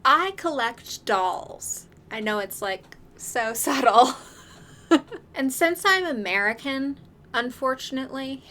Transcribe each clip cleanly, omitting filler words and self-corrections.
I collect dolls. I know it's like so subtle. And since I'm American, unfortunately,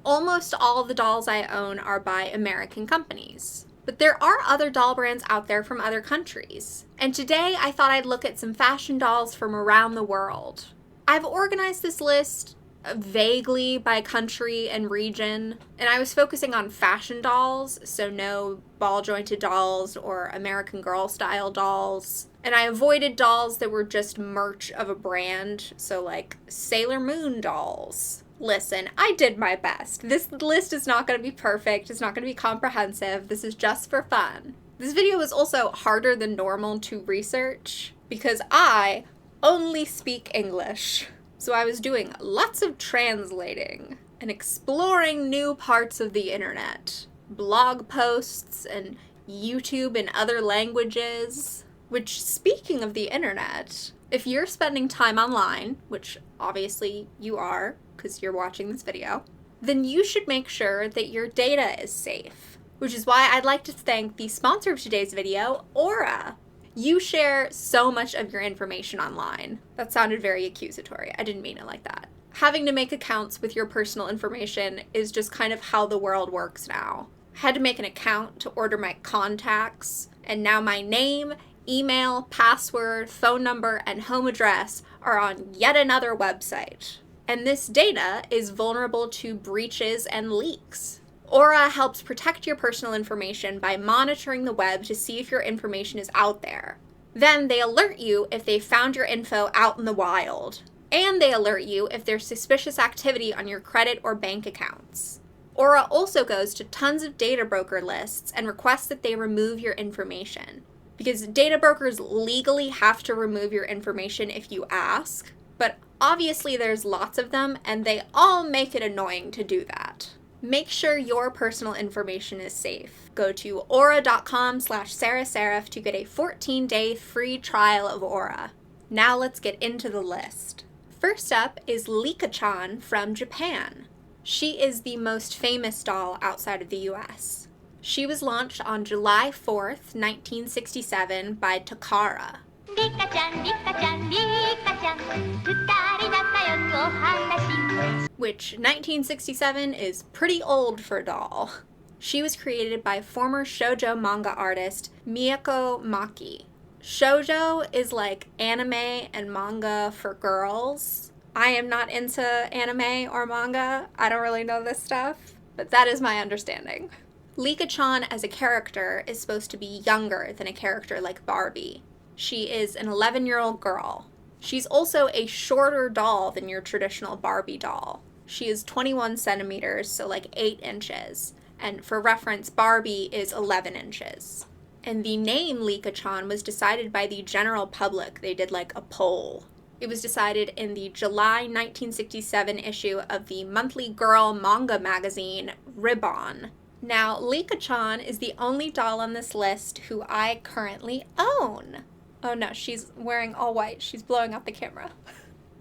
almost all the dolls I own are by American companies. But there are other doll brands out there from other countries. And today I thought I'd look at some fashion dolls from around the world. I've organized this list vaguely by country and region, and I was focusing on fashion dolls, so no ball-jointed dolls or American Girl style dolls. And I avoided dolls that were just merch of a brand, so like Sailor Moon dolls. Listen, I did my best. This list is not going to be perfect, it's not going to be comprehensive, this is just for fun. This video was also harder than normal to research because I only speak English. So I was doing lots of translating and exploring new parts of the internet. Blog posts and YouTube in other languages. Which, speaking of the internet, if you're spending time online, which obviously you are because you're watching this video, then you should make sure that your data is safe. Which is why I'd like to thank the sponsor of today's video, Aura. You share so much of your information online. That sounded very accusatory. I didn't mean it like that. Having to make accounts with your personal information is just kind of how the world works now. I had to make an account to order my contacts, and now my name, email, password, phone number, and home address are on yet another website. And this data is vulnerable to breaches and leaks. Aura helps protect your personal information by monitoring the web to see if your information is out there. Then they alert you if they found your info out in the wild. And they alert you if there's suspicious activity on your credit or bank accounts. Aura also goes to tons of data broker lists and requests that they remove your information. Because data brokers legally have to remove your information if you ask, but obviously there's lots of them and they all make it annoying to do that. Make sure your personal information is safe. Go to aura.com/sarahserif to get a 14-day free trial of Aura. Now let's get into the list. First up is Licca Chan from Japan. She is the most famous doll outside of the US. She was launched on July 4th, 1967 by Takara. Licca Chan, Licca Chan, Licca Chan, 二人だったよと話。Which 1967 is pretty old for a doll. She was created by former shoujo manga artist Miyako Maki. Shoujo is like anime and manga for girls. I am not into anime or manga. I don't really know this stuff, but that is my understanding. Licca Chan as a character is supposed to be younger than a character like Barbie. She is an 11-year-old girl. She's also a shorter doll than your traditional Barbie doll. She is 21 centimeters, so like 8 inches. And for reference, Barbie is 11 inches. And the name Licca Chan was decided by the general public. They did like a poll. It was decided in the July 1967 issue of the monthly girl manga magazine, Ribbon. Now, Licca Chan is the only doll on this list who I currently own. Oh no, she's wearing all white. She's blowing out the camera.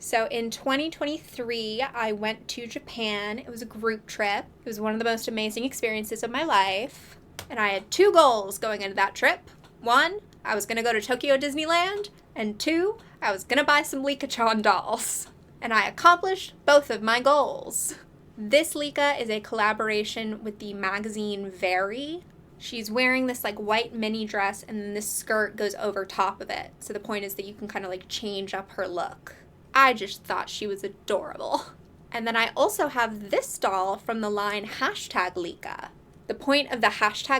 So in 2023, I went to Japan. It was a group trip. It was one of the most amazing experiences of my life. And I had 2 goals going into that trip. 1, I was going to go to Tokyo Disneyland. And 2, I was going to buy some Licca Chan dolls. And I accomplished both of my goals. This Licca is a collaboration with the magazine Very. She's wearing this like white mini dress and then this skirt goes over top of it. So the point is that you can kind of like change up her look. I just thought she was adorable. And then I also have this doll from the line #Licca. The point of the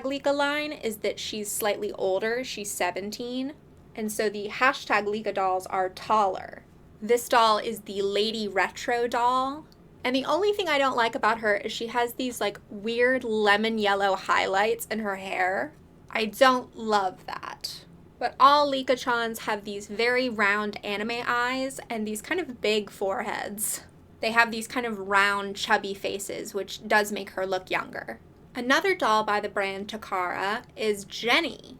#Licca line is that she's slightly older, she's 17. And so the #Licca dolls are taller. This doll is the Lady Retro doll. And the only thing I don't like about her is she has these like weird lemon yellow highlights in her hair. I don't love that. But all Licca Chans have these very round anime eyes and these kind of big foreheads. They have these kind of round, chubby faces, which does make her look younger. Another doll by the brand Takara is Jenny.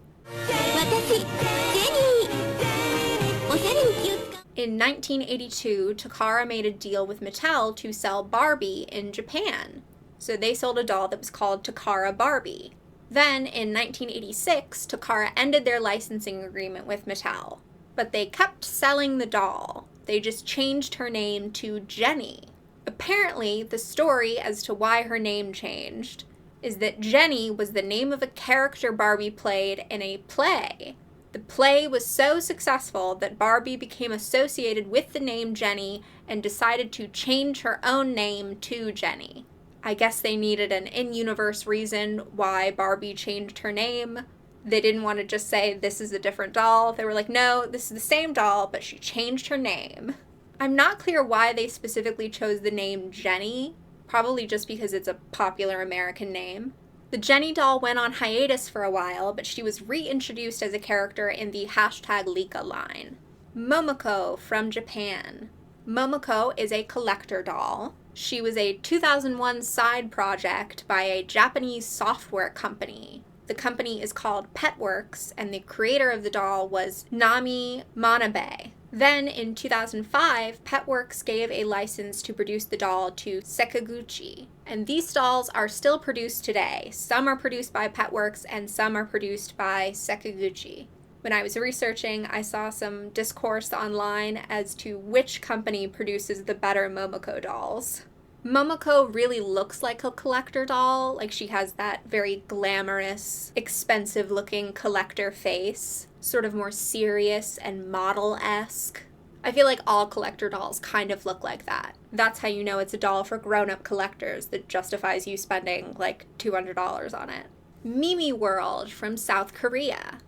In 1982, Takara made a deal with Mattel to sell Barbie in Japan. So they sold a doll that was called Takara Barbie. Then, in 1986, Takara ended their licensing agreement with Mattel. But they kept selling the doll. They just changed her name to Jenny. Apparently, the story as to why her name changed is that Jenny was the name of a character Barbie played in a play. The play was so successful that Barbie became associated with the name Jenny and decided to change her own name to Jenny. I guess they needed an in-universe reason why Barbie changed her name. They didn't want to just say, this is a different doll. They were like, no, this is the same doll, but she changed her name. I'm not clear why they specifically chose the name Jenny, probably just because it's a popular American name. The Jenny doll went on hiatus for a while, but she was reintroduced as a character in the #Licca line. Momoko from Japan. Momoko is a collector doll. She was a 2001 side project by a Japanese software company. The company is called Petworks, and the creator of the doll was Nami Manabe. Then, in 2005, Petworks gave a license to produce the doll to Sakaguchi. And these dolls are still produced today. Some are produced by Petworks, and some are produced by Sakaguchi. When I was researching, I saw some discourse online as to which company produces the better Momoko dolls. Momoko really looks like a collector doll. Like, she has that very glamorous, expensive-looking collector face. Sort of more serious and model-esque. I feel like all collector dolls kind of look like that. That's how you know it's a doll for grown-up collectors that justifies you spending like $200 on it. Mimi World from South Korea.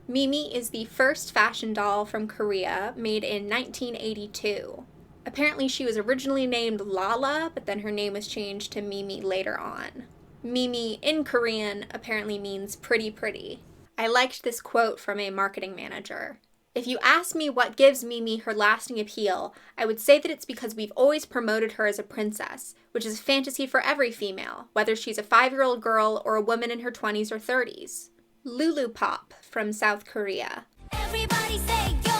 Mimi is the first fashion doll from Korea, made in 1982. Apparently she was originally named Lala, but then her name was changed to Mimi later on. Mimi in Korean apparently means pretty pretty. I liked this quote from a marketing manager. If you ask me what gives Mimi her lasting appeal, I would say that it's because we've always promoted her as a princess, which is a fantasy for every female, whether she's a 5-year-old girl or a woman in her 20s or 30s. Lulupop from South Korea. Everybody say yo,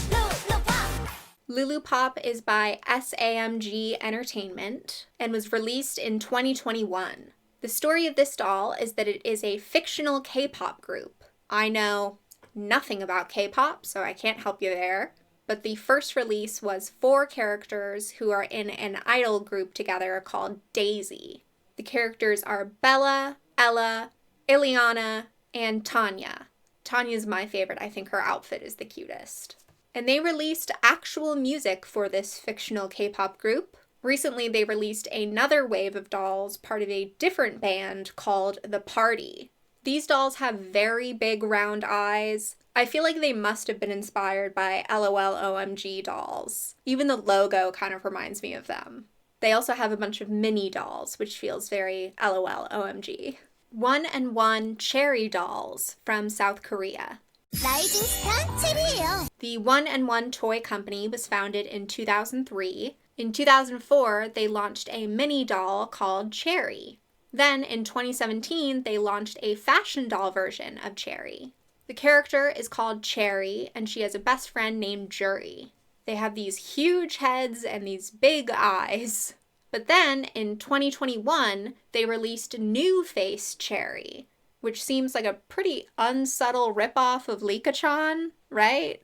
Lulupop! Lulupop is by SAMG Entertainment and was released in 2021. The story of this doll is that it is a fictional K-pop group. I know nothing about K-pop, so I can't help you there. But the first release was 4 characters who are in an idol group together called Daisy. The characters are Bella, Ella, Ileana, and Tanya. Tanya's my favorite. I think her outfit is the cutest. And they released actual music for this fictional K-pop group. Recently, they released another wave of dolls, part of a different band called The Party. These dolls have very big round eyes. I feel like they must have been inspired by LOL OMG dolls. Even the logo kind of reminds me of them. They also have a bunch of mini dolls, which feels very LOL OMG. 1&1 Cherry dolls from South Korea. The 1&1 toy company was founded in 2003. In 2004, they launched a mini doll called Cherry. Then, in 2017, they launched a fashion doll version of Cherry. The character is called Cherry, and she has a best friend named Jury. They have these huge heads and these big eyes. But then, in 2021, they released New Face Cherry, which seems like a pretty unsubtle ripoff of Licca Chan, right?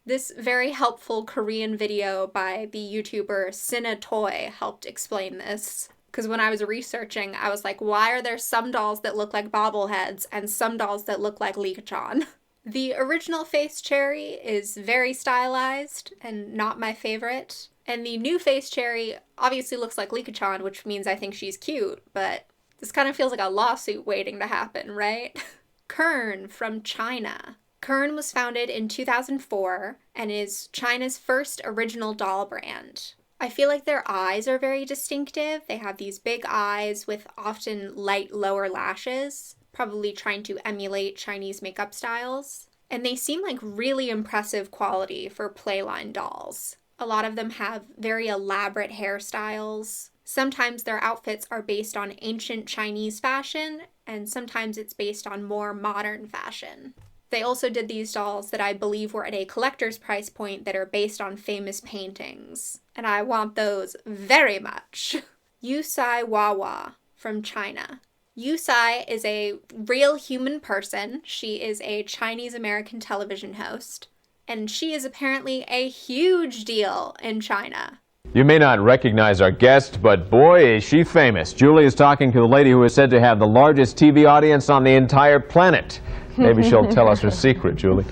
This very helpful Korean video by the YouTuber Sinna Toy helped explain this. Because when I was researching, I was like, why are there some dolls that look like bobbleheads and some dolls that look like Licca Chan? The original Face Cherry is very stylized and not my favorite. And the new Face Cherry obviously looks like Licca Chan, which means I think she's cute, but this kind of feels like a lawsuit waiting to happen, right? Kurhn from China. Kurhn was founded in 2004 and is China's first original doll brand. I feel like their eyes are very distinctive. They have these big eyes with often light lower lashes, probably trying to emulate Chinese makeup styles. And they seem like really impressive quality for playline dolls. A lot of them have very elaborate hairstyles. Sometimes their outfits are based on ancient Chinese fashion, and sometimes it's based on more modern fashion. They also did these dolls that I believe were at a collector's price point that are based on famous paintings. And I want those very much. Yue Sai Wawa from China. Yue Sai is a real human person. She is a Chinese-American television host, and she is apparently a huge deal in China. You may not recognize our guest, but boy, is she famous. Julie is talking to the lady who is said to have the largest TV audience on the entire planet. Maybe she'll tell us her secret, Julie.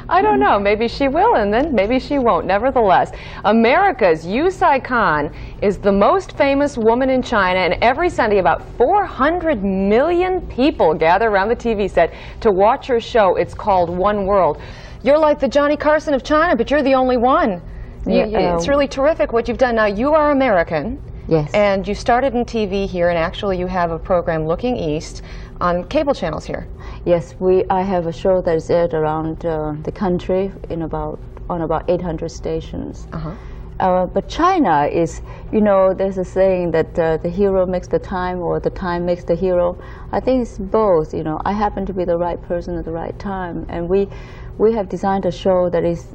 I don't know. Maybe she will, and then maybe she won't. Nevertheless, America's Yue Sai Khan is the most famous woman in China, and every Sunday about 400 million people gather around the TV set to watch her show. It's called One World. You're like the Johnny Carson of China, but you're the only one. It's really terrific what you've done. Now, you are American. Yes. And you started in TV here, and actually you have a program looking east on cable channels here. Yes, I have a show that is aired around the country on about 800 stations. But China is, there's a saying that the hero makes the time, or the time makes the hero. I think it's both. I happen to be the right person at the right time, and we have designed a show that is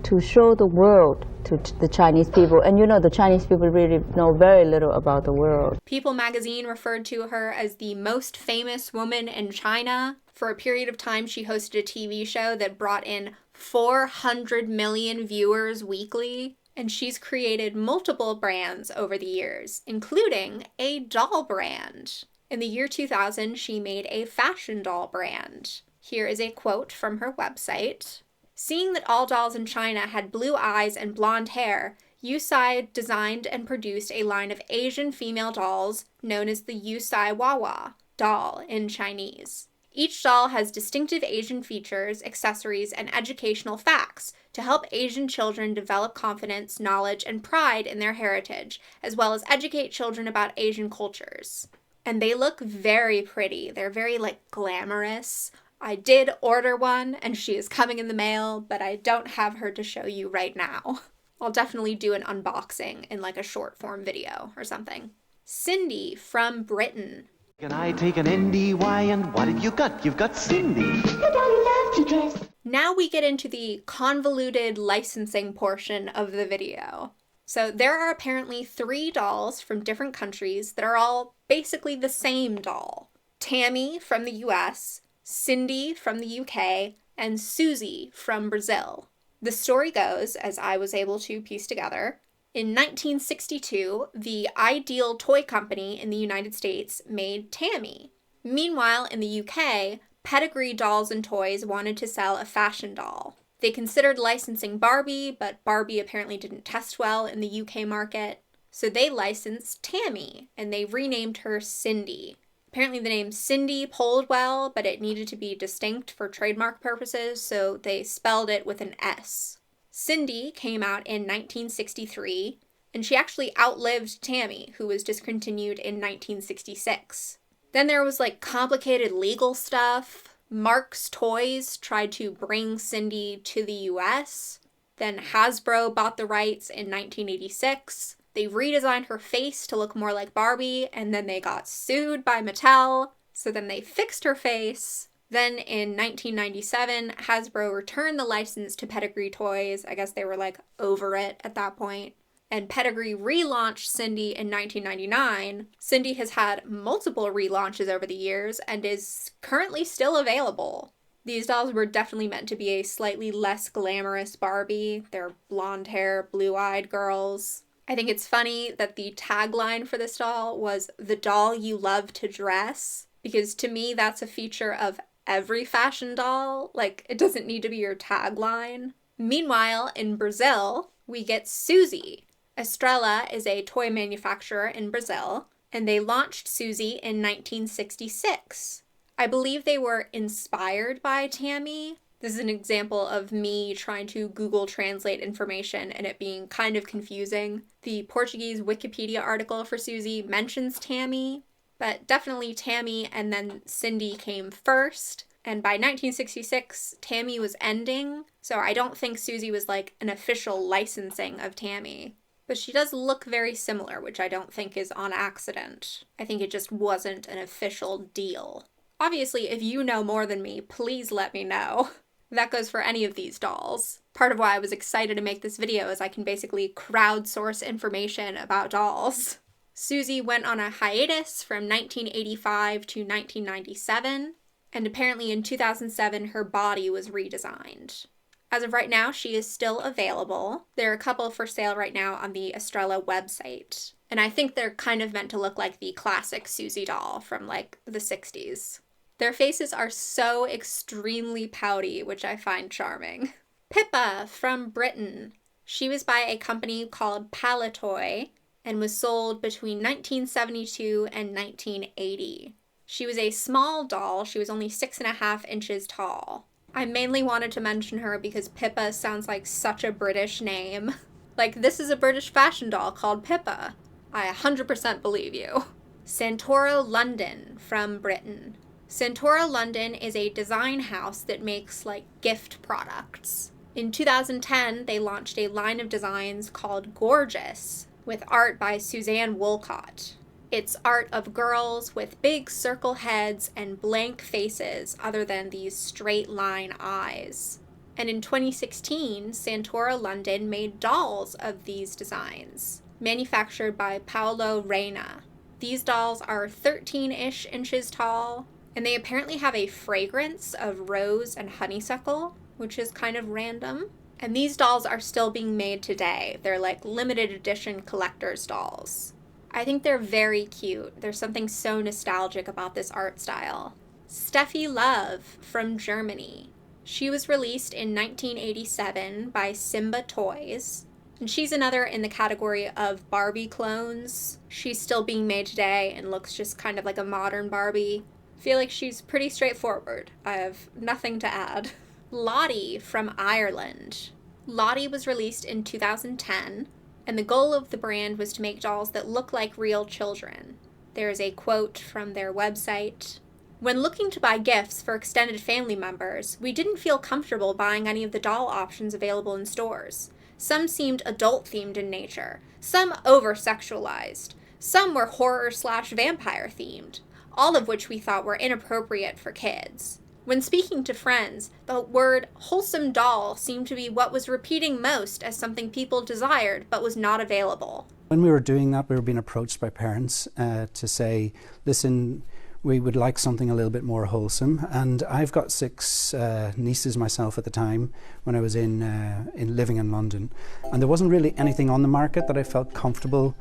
to show the world to the Chinese people. And the Chinese people really know very little about the world. People magazine referred to her as the most famous woman in China. For a period of time, she hosted a TV show that brought in 400 million viewers weekly. And she's created multiple brands over the years, including a doll brand. In the year 2000, she made a fashion doll brand. Here is a quote from her website. Seeing that all dolls in China had blue eyes and blonde hair, Yue Sai designed and produced a line of Asian female dolls known as the Yue Sai Wawa doll in Chinese. Each doll has distinctive Asian features, accessories, and educational facts to help Asian children develop confidence, knowledge, and pride in their heritage, as well as educate children about Asian cultures. And they look very pretty. They're very, glamorous. I did order one, and she is coming in the mail, but I don't have her to show you right now. I'll definitely do an unboxing in a short form video or something. Sindy from Britain. Can I take an NDY, and what have you got? You've got Sindy. Your dolly loves to dress. Now we get into the convoluted licensing portion of the video. So there are apparently 3 dolls from different countries that are all basically the same doll. Tammy from the US, Sindy from the UK, and Susie from Brazil. The story goes, as I was able to piece together, in 1962, the Ideal Toy Company in the United States made Tammy. Meanwhile, in the UK, Pedigree Dolls and Toys wanted to sell a fashion doll. They considered licensing Barbie, but Barbie apparently didn't test well in the UK market, so they licensed Tammy, and they renamed her Sindy. Apparently the name Sindy polled well, but it needed to be distinct for trademark purposes, so they spelled it with an S. Sindy came out in 1963, and she actually outlived Tammy, who was discontinued in 1966. Then there was complicated legal stuff. Mark's Toys tried to bring Sindy to the US. Then Hasbro bought the rights in 1986. They redesigned her face to look more like Barbie, and then they got sued by Mattel, so then they fixed her face. Then in 1997, Hasbro returned the license to Pedigree Toys. I guess they were over it at that point. And Pedigree relaunched Sindy in 1999. Sindy has had multiple relaunches over the years and is currently still available. These dolls were definitely meant to be a slightly less glamorous Barbie. They're blonde hair, blue-eyed girls. I think it's funny that the tagline for this doll was "the doll you love to dress," because to me that's a feature of every fashion doll. It doesn't need to be your tagline. Meanwhile, in Brazil, we get Susie. Estrela is a toy manufacturer in Brazil, and they launched Susie in 1966. I believe they were inspired by Tammy. This is an example of me trying to Google translate information and it being kind of confusing. The Portuguese Wikipedia article for Susie mentions Tammy, but definitely Tammy and then Sindy came first. And by 1966, Tammy was ending, so I don't think Susie was an official licensing of Tammy. But she does look very similar, which I don't think is on accident. I think it just wasn't an official deal. Obviously, if you know more than me, please let me know. That goes for any of these dolls. Part of why I was excited to make this video is I can basically crowdsource information about dolls. Susie went on a hiatus from 1985 to 1997, and apparently in 2007 her body was redesigned. As of right now, she is still available. There are a couple for sale right now on the Estrella website, and I think they're kind of meant to look like the classic Susie doll from like the 60s. Their faces are so extremely pouty, which I find charming. Pippa from Britain. She was by a company called Palitoy and was sold between 1972 and 1980. She was a small doll. She was only 6.5 inches tall. I mainly wanted to mention her because Pippa sounds like such a British name. Like, this is a British fashion doll called Pippa. I 100% believe you. Santoro London from Britain. Santoro London is a design house that makes, like, gift products. In 2010, they launched a line of designs called Gorgeous, with art by Suzanne Woolcott. It's art of girls with big circle heads and blank faces other than these straight line eyes. And in 2016, Santoro London made dolls of these designs, manufactured by Paolo Reina. These dolls are 13-ish inches tall, and they apparently have a fragrance of rose and honeysuckle, which is kind of random. And these dolls are still being made today. They're like limited edition collector's dolls. I think they're very cute. There's something so nostalgic about this art style. Steffi Love from Germany. She was released in 1987 by Simba Toys. And she's another in the category of Barbie clones. She's still being made today and looks just kind of like a modern Barbie. I feel like she's pretty straightforward. I have nothing to add. Lottie from Ireland. Lottie was released in 2010, and the goal of the brand was to make dolls that look like real children. There is a quote from their website. When looking to buy gifts for extended family members, we didn't feel comfortable buying any of the doll options available in stores. Some seemed adult-themed in nature, some over-sexualized, some were horror/vampire themed, all of which we thought were inappropriate for kids. When speaking to friends, the word wholesome doll seemed to be what was repeating most as something people desired but was not available. When we were doing that, we were being approached by parents to say, listen, we would like something a little bit more wholesome. And I've got 6 nieces myself at the time when I was in living in London. And there wasn't really anything on the market that I felt comfortable,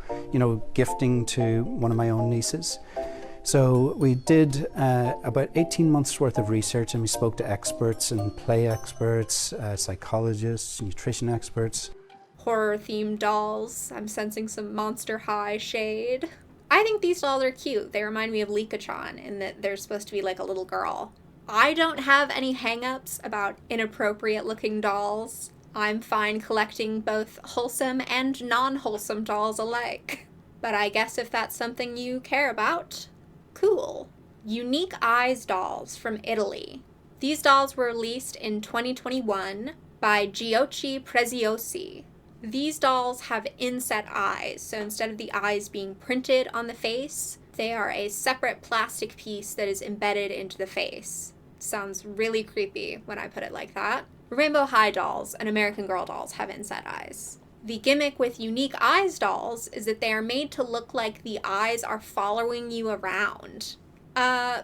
gifting to one of my own nieces. So we did about 18 months worth of research, and we spoke to experts and play experts, psychologists, nutrition experts. Horror-themed dolls. I'm sensing some Monster High shade. I think these dolls are cute. They remind me of Licca Chan in that they're supposed to be like a little girl. I don't have any hang-ups about inappropriate-looking dolls. I'm fine collecting both wholesome and non-wholesome dolls alike. But I guess if that's something you care about, cool. Unique Eyes dolls from Italy. These dolls were released in 2021 by Giochi Preziosi. These dolls have inset eyes, so instead of the eyes being printed on the face, they are a separate plastic piece that is embedded into the face. Sounds really creepy when I put it like that. Rainbow High dolls and American Girl dolls have inset eyes. The gimmick with Unique Eyes dolls is that they are made to look like the eyes are following you around.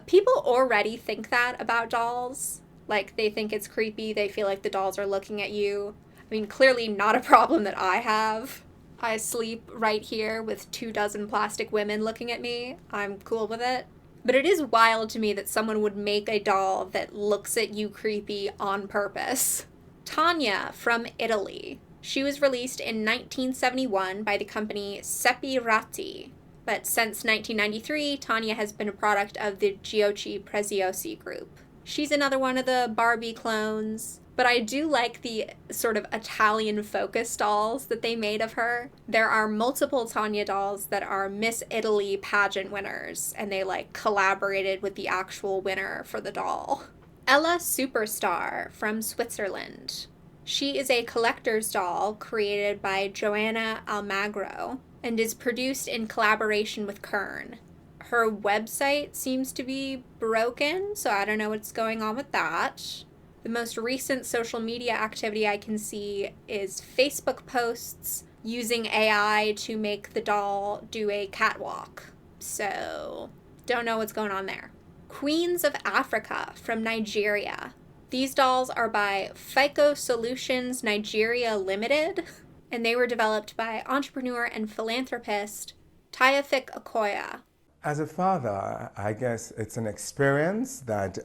People already think that about dolls. Like, they think it's creepy, they feel like the dolls are looking at you. I mean, clearly not a problem that I have. I sleep right here with 24 plastic women looking at me. I'm cool with it. But it is wild to me that someone would make a doll that looks at you creepy on purpose. Tanya from Italy. She was released in 1971 by the company Seppirati, but since 1993, Tanya has been a product of the Giochi Preziosi group. She's another one of the Barbie clones, but I do like the sort of Italian-focused dolls that they made of her. There are multiple Tanya dolls that are Miss Italy pageant winners, and they collaborated with the actual winner for the doll. Ella Superstar from Switzerland. She is a collector's doll created by Joanna Almagro and is produced in collaboration with Kurhn. Her website seems to be broken, so I don't know what's going on with that. The most recent social media activity I can see is Facebook posts, using AI to make the doll do a catwalk. So, don't know what's going on there. Queens of Africa from Nigeria. These dolls are by FICO Solutions Nigeria Limited, and they were developed by entrepreneur and philanthropist Taofik Okoya. As a father, I guess it's an experience that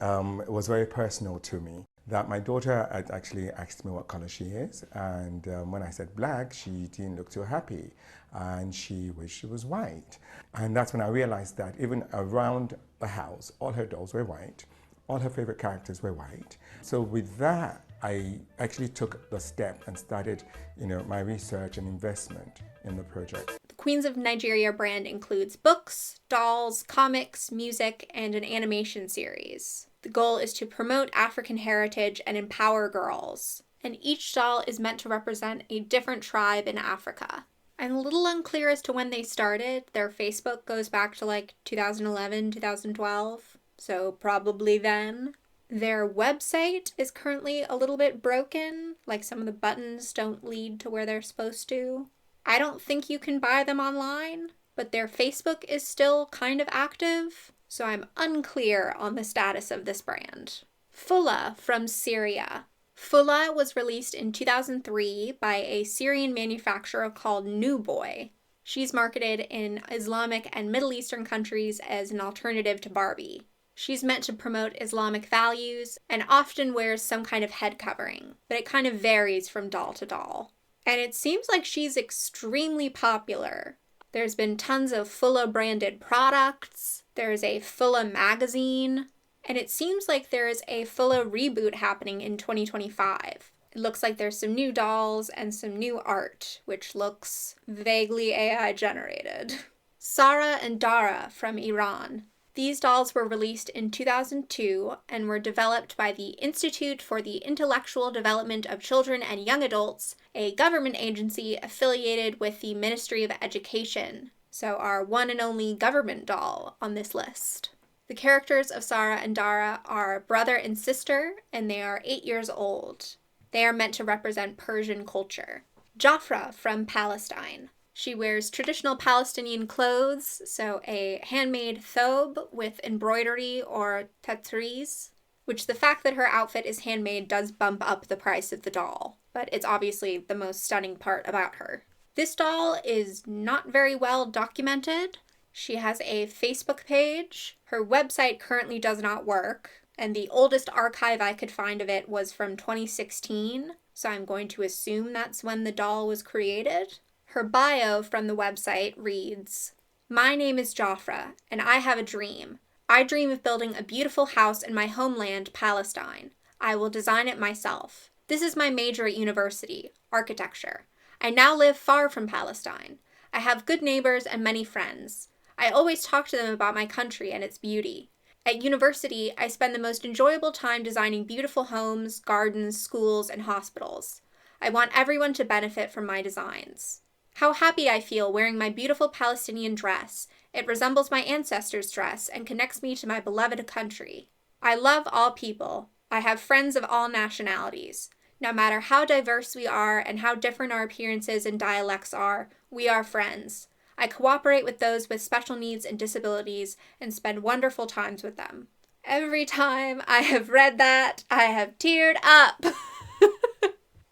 was very personal to me. That my daughter had actually asked me what color she is, and when I said black, she didn't look too happy, and she wished she was white. And that's when I realized that even around the house, all her dolls were white, all her favorite characters were white. So with that, I actually took the step and started, my research and investment in the project. The Queens of Nigeria brand includes books, dolls, comics, music, and an animation series. The goal is to promote African heritage and empower girls, and each doll is meant to represent a different tribe in Africa. I'm a little unclear as to when they started. Their Facebook goes back to like 2011, 2012, so probably then. Their website is currently a little bit broken, like some of the buttons don't lead to where they're supposed to. I don't think you can buy them online, but their Facebook is still kind of active, so I'm unclear on the status of this brand. Fulla from Syria. Fulla was released in 2003 by a Syrian manufacturer called New Boy. She's marketed in Islamic and Middle Eastern countries as an alternative to Barbie. She's meant to promote Islamic values and often wears some kind of head covering, but it kind of varies from doll to doll. And it seems like she's extremely popular. There's been tons of Fulla branded products, there's a Fulla magazine, and it seems like there is a Fulla reboot happening in 2025. It looks like there's some new dolls and some new art, which looks vaguely AI generated. Sara and Dara from Iran. These dolls were released in 2002 and were developed by the Institute for the Intellectual Development of Children and Young Adults, a government agency affiliated with the Ministry of Education, so our one and only government doll on this list. The characters of Sara and Dara are brother and sister, and they are 8 years old. They are meant to represent Persian culture. Jafra from Palestine. She wears traditional Palestinian clothes, so a handmade thobe with embroidery or tatreez, which the fact that her outfit is handmade does bump up the price of the doll, but it's obviously the most stunning part about her. This doll is not very well documented. She has a Facebook page. Her website currently does not work, and the oldest archive I could find of it was from 2016, so I'm going to assume that's when the doll was created. Her bio from the website reads, "My name is Jafra, and I have a dream. I dream of building a beautiful house in my homeland, Palestine. I will design it myself. This is my major at university, architecture. I now live far from Palestine. I have good neighbors and many friends. I always talk to them about my country and its beauty. At university, I spend the most enjoyable time designing beautiful homes, gardens, schools, and hospitals. I want everyone to benefit from my designs. How happy I feel wearing my beautiful Palestinian dress. It resembles my ancestors' dress and connects me to my beloved country. I love all people. I have friends of all nationalities. No matter how diverse we are and how different our appearances and dialects are, we are friends. I cooperate with those with special needs and disabilities and spend wonderful times with them." Every time I have read that, I have teared up.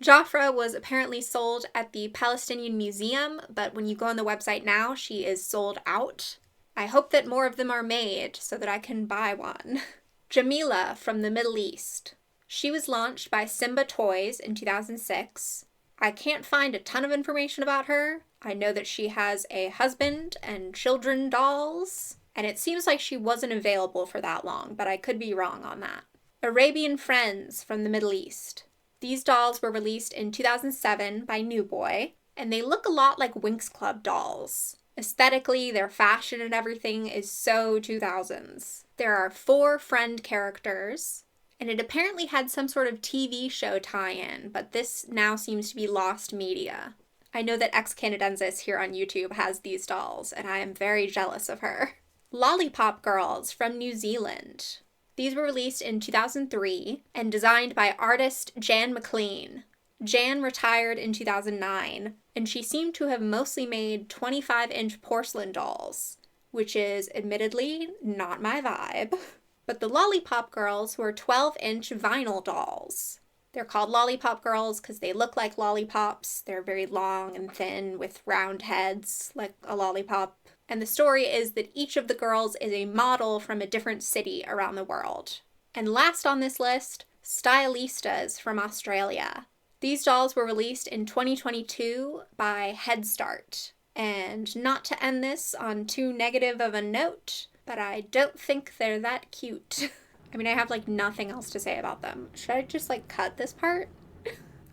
Jafra was apparently sold at the Palestinian Museum, but when you go on the website now, she is sold out. I hope that more of them are made so that I can buy one. Jamila from the Middle East. She was launched by Simba Toys in 2006. I can't find a ton of information about her. I know that she has a husband and children dolls, and it seems like she wasn't available for that long, but I could be wrong on that. Arabian Friends from the Middle East. These dolls were released in 2007 by New Boy, and they look a lot like Winx Club dolls. Aesthetically, their fashion and everything is so 2000s. There are 4 friend characters, and it apparently had some sort of TV show tie-in, but this now seems to be lost media. I know that Ex Canadensis here on YouTube has these dolls, and I am very jealous of her. Lollipop Girls from New Zealand. These were released in 2003 and designed by artist Jan McLean. Jan retired in 2009, and she seemed to have mostly made 25-inch porcelain dolls, which is admittedly not my vibe. But the Lollipop Girls were 12-inch vinyl dolls. They're called Lollipop Girls because they look like lollipops. They're very long and thin with round heads like a lollipop. And the story is that each of the girls is a model from a different city around the world. And last on this list, Stylistaz from Australia. These dolls were released in 2022 by Head Start. And not to end this on too negative of a note, but I don't think they're that cute. I mean, I have like nothing else to say about them. Should I just like cut this part?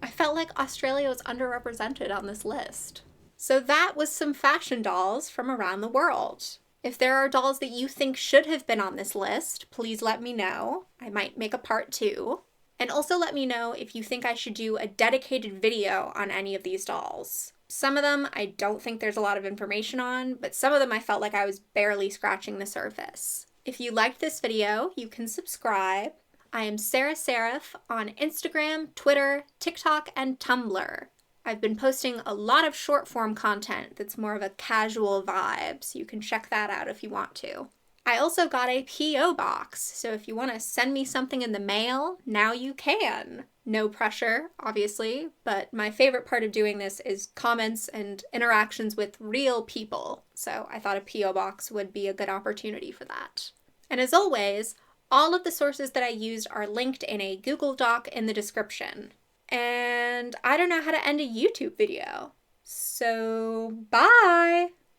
I felt like Australia was underrepresented on this list. So that was some fashion dolls from around the world. If there are dolls that you think should have been on this list, please let me know. I might make a part 2. And also let me know if you think I should do a dedicated video on any of these dolls. Some of them I don't think there's a lot of information on, but some of them I felt like I was barely scratching the surface. If you liked this video, you can subscribe. I am Sarah Seraph on Instagram, Twitter, TikTok, and Tumblr. I've been posting a lot of short form content that's more of a casual vibe, so you can check that out if you want to. I also got a P.O. box, so if you want to send me something in the mail, now you can. No pressure, obviously, but my favorite part of doing this is comments and interactions with real people, so I thought a P.O. box would be a good opportunity for that. And as always, all of the sources that I used are linked in a Google Doc in the description. And I don't know how to end a YouTube video. So, bye!